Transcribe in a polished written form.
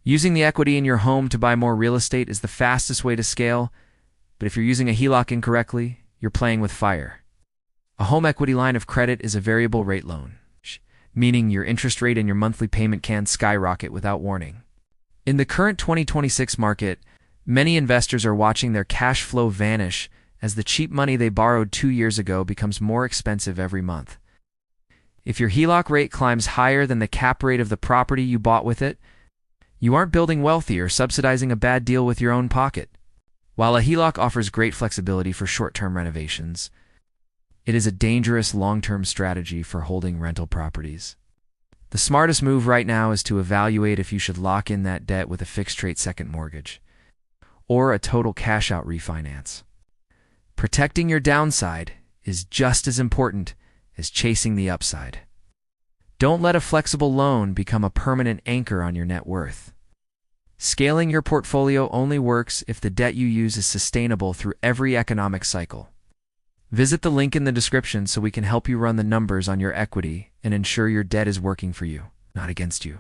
Using the equity in your home to buy more real estate is the fastest way to scale, but if you're using a HELOC incorrectly, you're playing with fire. A home equity line of credit is a variable rate loan, meaning your interest rate and your monthly payment can skyrocket without warning. In the current 2026 market, many investors are watching their cash flow vanish as the cheap money they borrowed 2 years ago becomes more expensive every month. If your HELOC rate climbs higher than the cap rate of the property you bought with it, you aren't building wealthy or subsidizing a bad deal with your own pocket. While a HELOC offers great flexibility for short-term renovations, it is a dangerous long-term strategy for holding rental properties. The smartest move right now is to evaluate if you should lock in that debt with a fixed-rate second mortgage or a total cash-out refinance. Protecting your downside is just as important as chasing the upside. Don't let a flexible loan become a permanent anchor on your net worth. Scaling your portfolio only works if the debt you use is sustainable through every economic cycle. Visit the link in the description so we can help you run the numbers on your equity and ensure your debt is working for you, not against you.